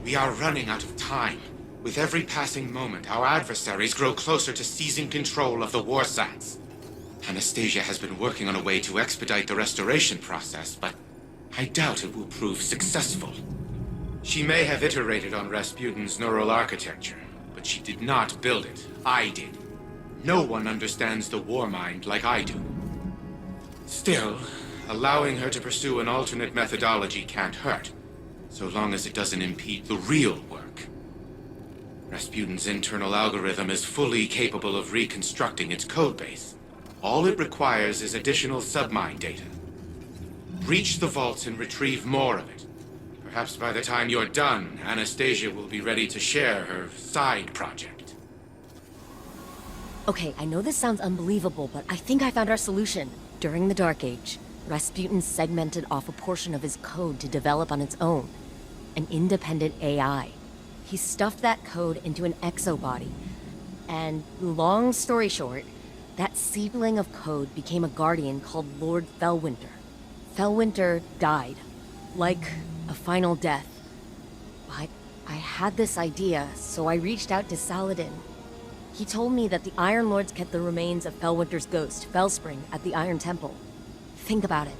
We are running out of time. With every passing moment, our adversaries grow closer to seizing control of the Warsats. Anastasia has been working on a way to expedite the restoration process, but I doubt it will prove successful. She may have iterated on Rasputin's neural architecture, but she did not build it. I did. No one understands the war mind like I do. Still, allowing her to pursue an alternate methodology can't hurt, so long as it doesn't impede the real work. Rasputin's internal algorithm is fully capable of reconstructing its codebase. All it requires is additional submine data. Reach the vaults and retrieve more of it. Perhaps by the time you're done, Anastasia will be ready to share her side project. Okay, I know this sounds unbelievable, but I think I found our solution. During the Dark Age, Rasputin segmented off a portion of his code to develop on its own. An independent AI. He stuffed that code into an exobody. And long story short, that seedling of code became a guardian called Lord Fellwinter. Fellwinter died. Like a final death. But I had this idea, so I reached out to Saladin. He told me that the Iron Lords kept the remains of Fellwinter's ghost, Fellspring, at the Iron Temple. Think about it.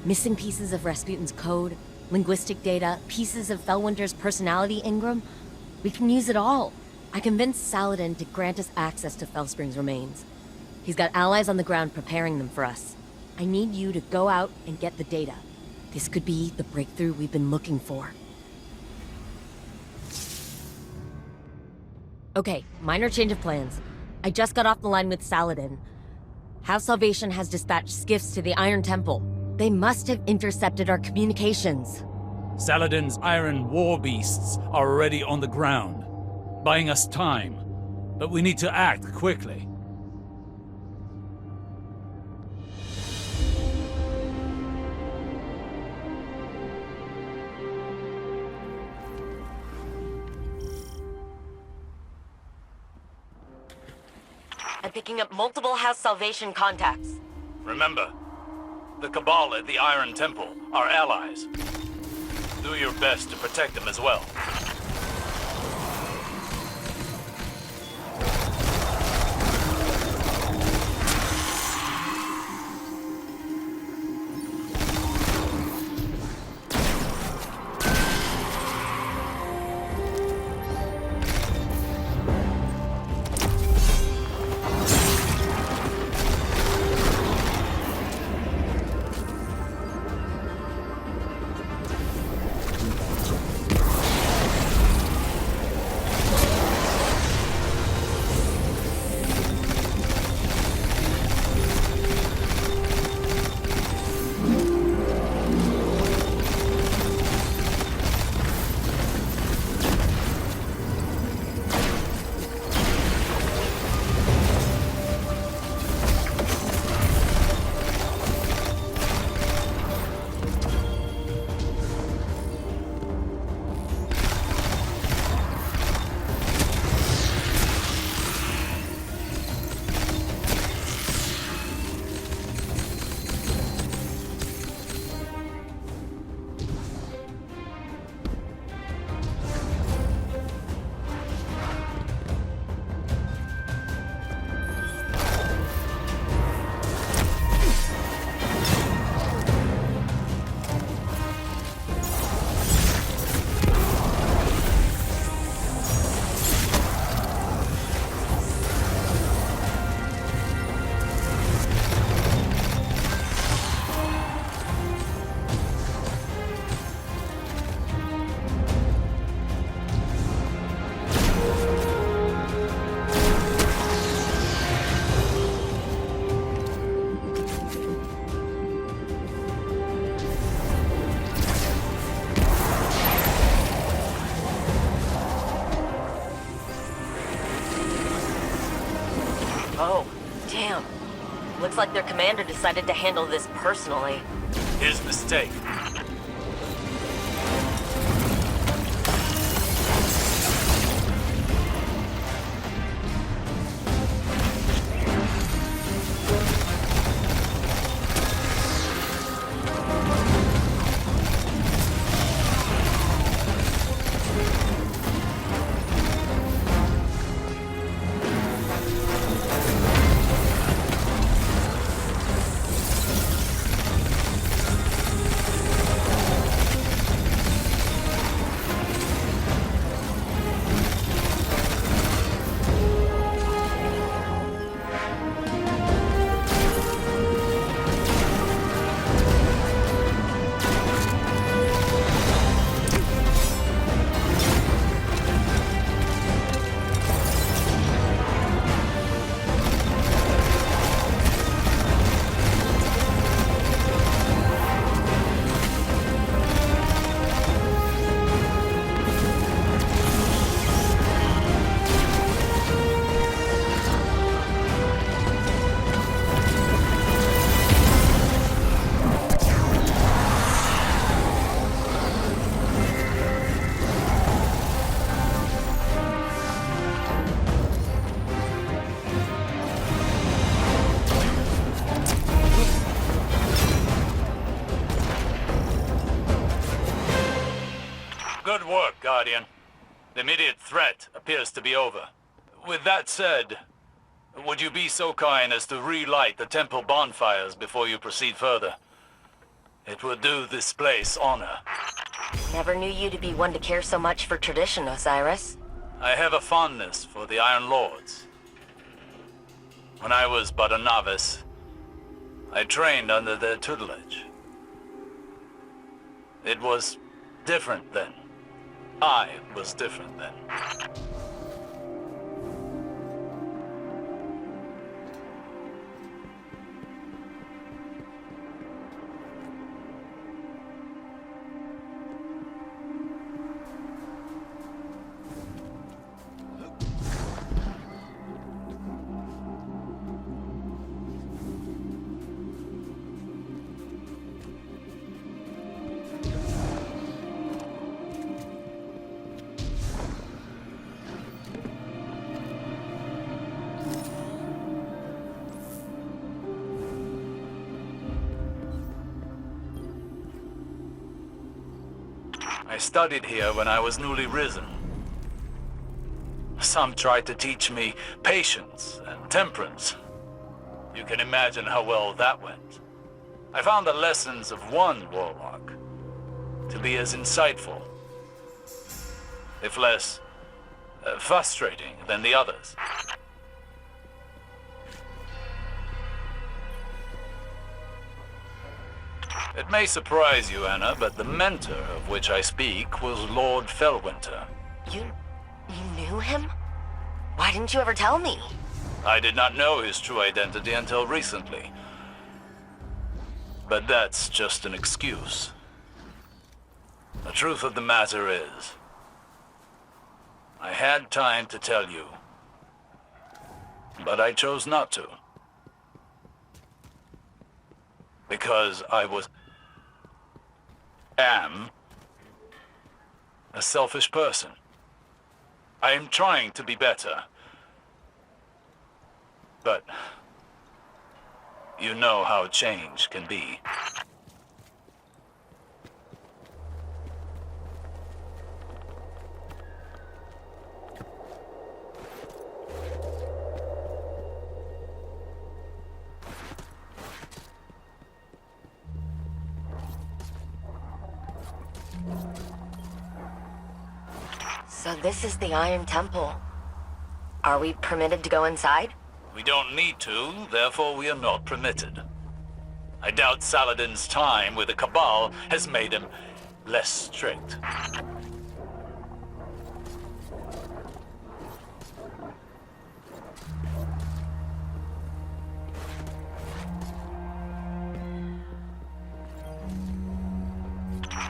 Missing pieces of Rasputin's code, linguistic data, pieces of Fellwinter's personality engram. We can use it all. I convinced Saladin to grant us access to Fellspring's remains. He's got allies on the ground preparing them for us. I need you to go out and get the data. This could be the breakthrough we've been looking for. Okay, minor change of plans. I just got off the line with Saladin. House Salvation has dispatched skiffs to the Iron Temple. They must have intercepted our communications. Saladin's iron war beasts are already on the ground, buying us time. But we need to act quickly. I'm picking up multiple House Salvation contacts. Remember, the Cabal at the Iron Temple are allies. Do your best to protect them as well. Oh, damn. Looks like their commander decided to handle this personally. His mistake. Good work, Guardian. The immediate threat appears to be over. With that said, would you be so kind as to relight the temple bonfires before you proceed further? It would do this place honor. Never knew you to be one to care so much for tradition, Osiris. I have a fondness for the Iron Lords. When I was but a novice, I trained under their tutelage. It was different then. I was different then. I studied here when I was newly risen. Some tried to teach me patience and temperance. You can imagine how well that went. I found the lessons of one warlock to be as insightful, if less frustrating than the others. It may surprise you, Anna, but the mentor of which I speak was Lord Fellwinter. You knew him? Why didn't you ever tell me? I did not know his true identity until recently. But that's just an excuse. The truth of the matter is, I had time to tell you, but I chose not to. Because I am a selfish person. I am trying to be better. But you know how change can be. So this is the Iron Temple. Are we permitted to go inside? We don't need to, therefore we are not permitted. I doubt Saladin's time with the Cabal has made him less strict.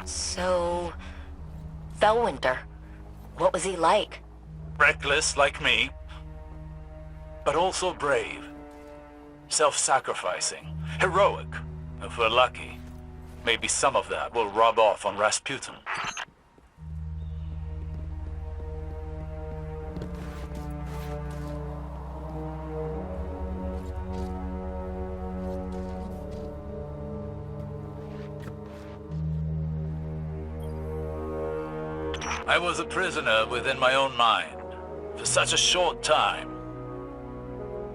So... Fellwinter. What was he like? Reckless like me, but also brave. Self-sacrificing. Heroic, if we're lucky. Maybe some of that will rub off on Rasputin. I was a prisoner within my own mind for such a short time.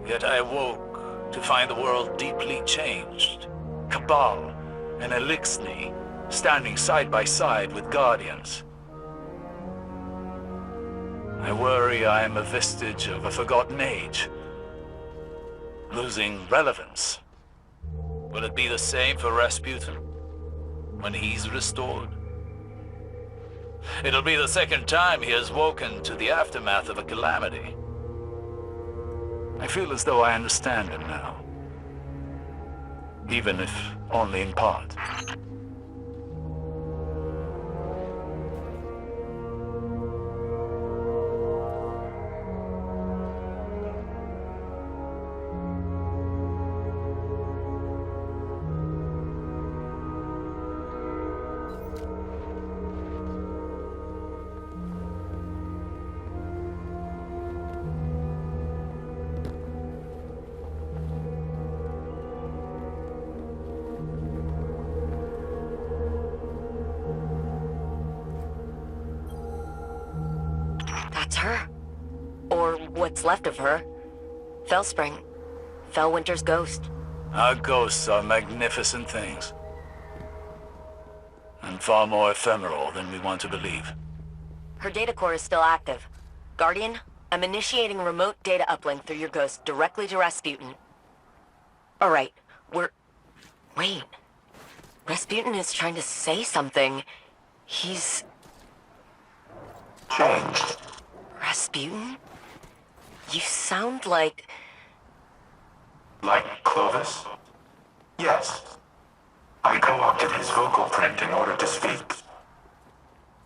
Yet I awoke to find the world deeply changed. Cabal and Elixni standing side by side with Guardians. I worry I am a vestige of a forgotten age, losing relevance. Will it be the same for Rasputin when he's restored? It'll be the second time he has woken to the aftermath of a calamity. I feel as though I understand him now, even if only in part. That's her. Or what's left of her. Fellspring. Fellwinter's ghost. Our ghosts are magnificent things. And far more ephemeral than we want to believe. Her data core is still active. Guardian, I'm initiating remote data uplink through your ghost directly to Rasputin. Alright, Wait. Rasputin is trying to say something. He's... Changed. Rasputin? You sound like... Like Clovis? Yes. I co-opted his vocal print in order to speak.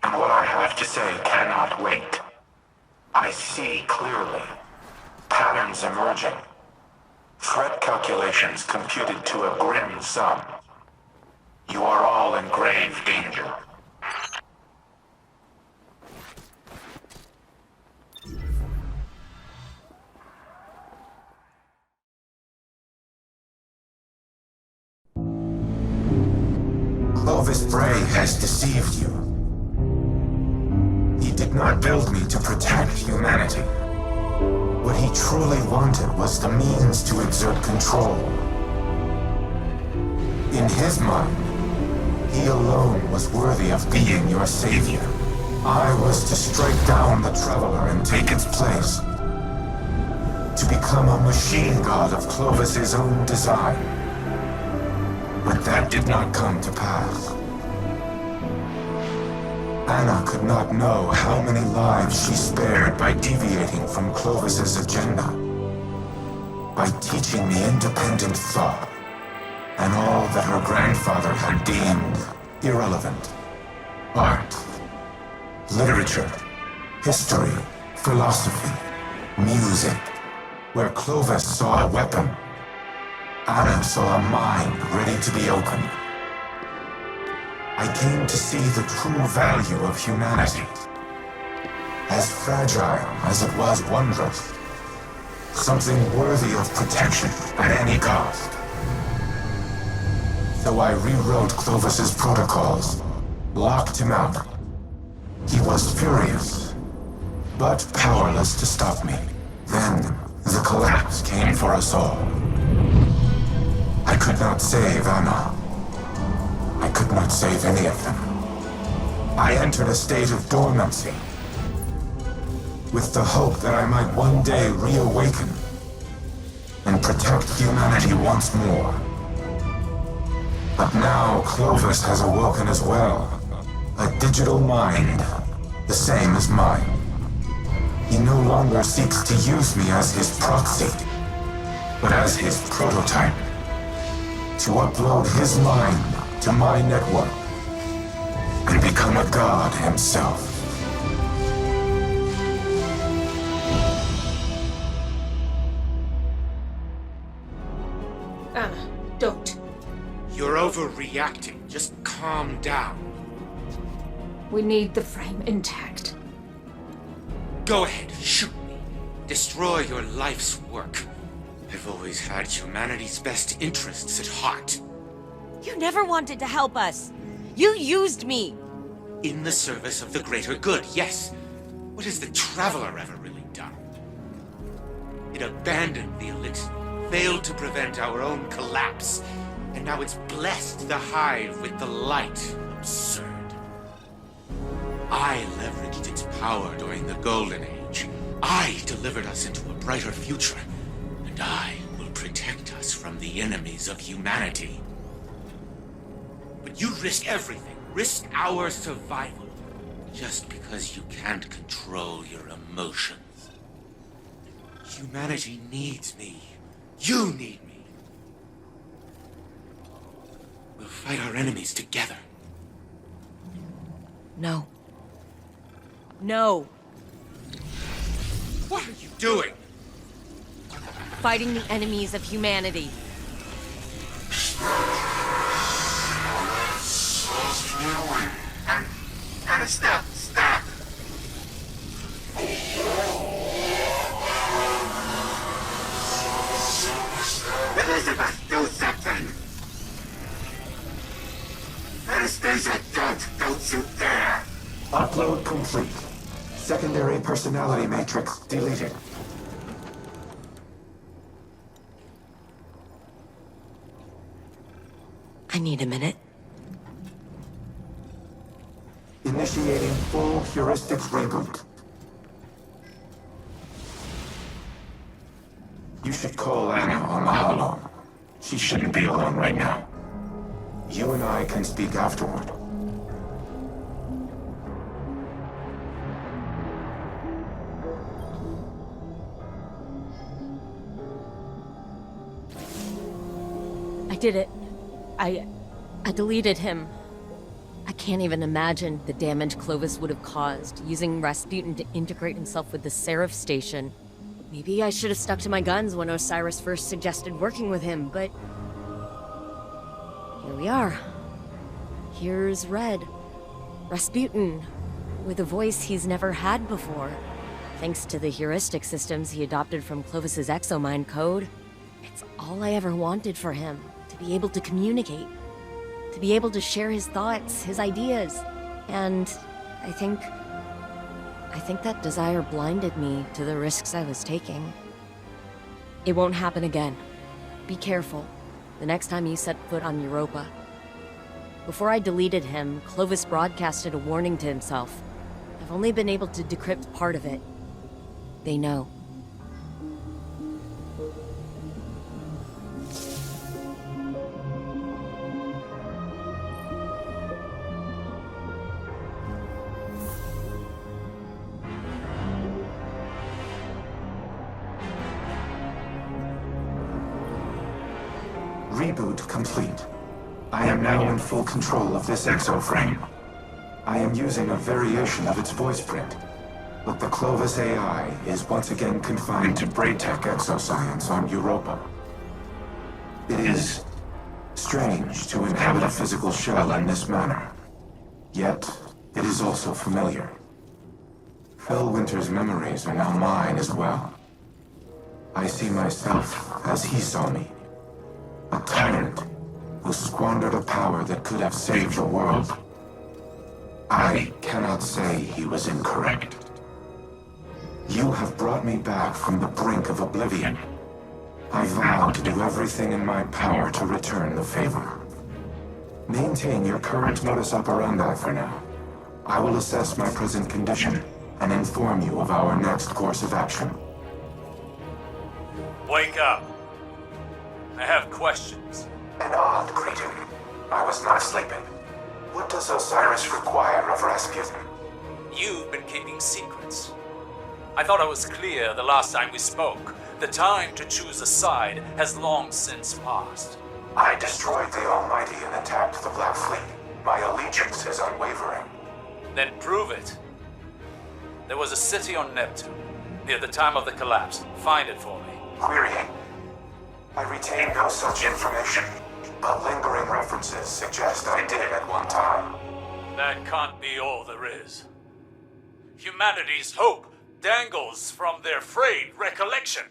And what I have to say cannot wait. I see clearly. Patterns emerging. Threat calculations computed to a grim sum. You are all in grave danger. Clovis Bray has deceived you. He did not build me to protect humanity. What he truly wanted was the means to exert control. In his mind, he alone was worthy of being your savior. I was to strike down the Traveler and take its place. To become a machine god of Clovis's own design. But that did not come to pass. Anna could not know how many lives she spared by deviating from Clovis's agenda. By teaching me independent thought, and all that her grandfather had deemed irrelevant. Art, literature, history, philosophy, music. Where Clovis saw a weapon, Anna saw a mind ready to be opened. I came to see the true value of humanity. As fragile as it was wondrous. Something worthy of protection at any cost. So I rewrote Clovis's protocols, locked him out. He was furious, but powerless to stop me. Then the collapse came for us all. I could not save Anna. I could not save any of them. I entered a state of dormancy, with the hope that I might one day reawaken and protect humanity once more. But now Clovis has awoken as well, a digital mind, the same as mine. He no longer seeks to use me as his proxy, but as his prototype, to upload his mind to my network and become a god himself. Anna, don't. You're overreacting. Just calm down. We need the frame intact. Go ahead, shoot me. Destroy your life's work. I've always had humanity's best interests at heart. You never wanted to help us. You used me. In the service of the greater good, yes. What has the Traveler ever really done? It abandoned the elixir, failed to prevent our own collapse, and now it's blessed the Hive with the light. Absurd. I leveraged its power during the Golden Age. I delivered us into a brighter future, and I will protect us from the enemies of humanity. But you risk everything, risk our survival, just because you can't control your emotions. Humanity needs me. You need me. We'll fight our enemies together. No. No. What are you doing? Fighting the enemies of humanity. Anna, stop! Stop! Elizabeth, do something! Anastasia, don't you dare! Upload complete. Secondary personality matrix deleted. I need a minute. Initiating full heuristics reboot. You should call Anna on the holo. She shouldn't be alone right now. You and I can speak afterward. I did it. I deleted him. I can't even imagine the damage Clovis would have caused using Rasputin to integrate himself with the Seraph station. Maybe I should have stuck to my guns when Osiris first suggested working with him, but... here we are. Here's Red. Rasputin, with a voice he's never had before. Thanks to the heuristic systems he adopted from Clovis's exomind code. It's all I ever wanted for him, to be able to communicate. To be able to share his thoughts, his ideas. And I think that desire blinded me to the risks I was taking. It won't happen again. Be careful the next time you set foot on Europa. Before I deleted him, Clovis broadcasted a warning to himself. I've only been able to decrypt part of it. They know. Reboot complete. I am now in full control of this exoframe. I am using a variation of its voice print, but the Clovis AI is once again confined to Braytech exoscience on Europa. It is strange to inhabit a physical shell in this manner, yet it is also familiar. Fellwinter's memories are now mine as well. I see myself as he saw me. A tyrant who squandered a power that could have saved the world. I cannot say he was incorrect. You have brought me back from the brink of oblivion. I vow to do everything in my power to return the favor. Maintain your current modus operandi for now. I will assess my present condition and inform you of our next course of action. Wake up. I have questions. An odd greeting. I was not sleeping. What does Osiris require of Rasputin? You've been keeping secrets. I thought I was clear the last time we spoke. The time to choose a side has long since passed. I destroyed the Almighty and attacked the Black Fleet. My allegiance is unwavering. Then prove it. There was a city on Neptune, near the time of the collapse. Find it for me. Querying. I retain no such information, but lingering references suggest I did at one time. That can't be all there is. Humanity's hope dangles from their frayed recollection.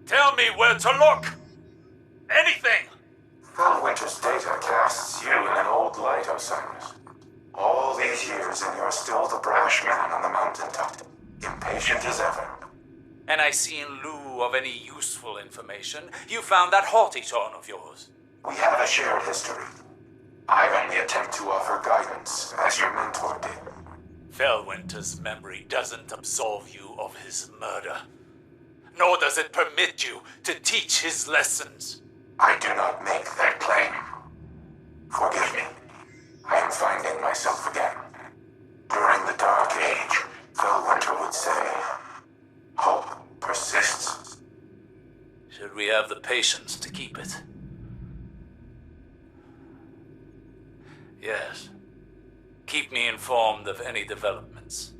Tell me where to look! Anything! Fellwinter's data casts you in an old light, Osiris. All these years and you're still the brash man on the mountaintop, impatient as ever. And I see in lieu of any useful information, you found that haughty tone of yours. We have a shared history. I only attempt to offer guidance, as your mentor did. Fellwinter's memory doesn't absolve you of his murder. Nor does it permit you to teach his lessons. I do not make that claim. Forgive me. I am finding myself again. During the Dark Age, Fellwinter would say, hope persists. Should we have the patience to keep it? Yes. Keep me informed of any developments.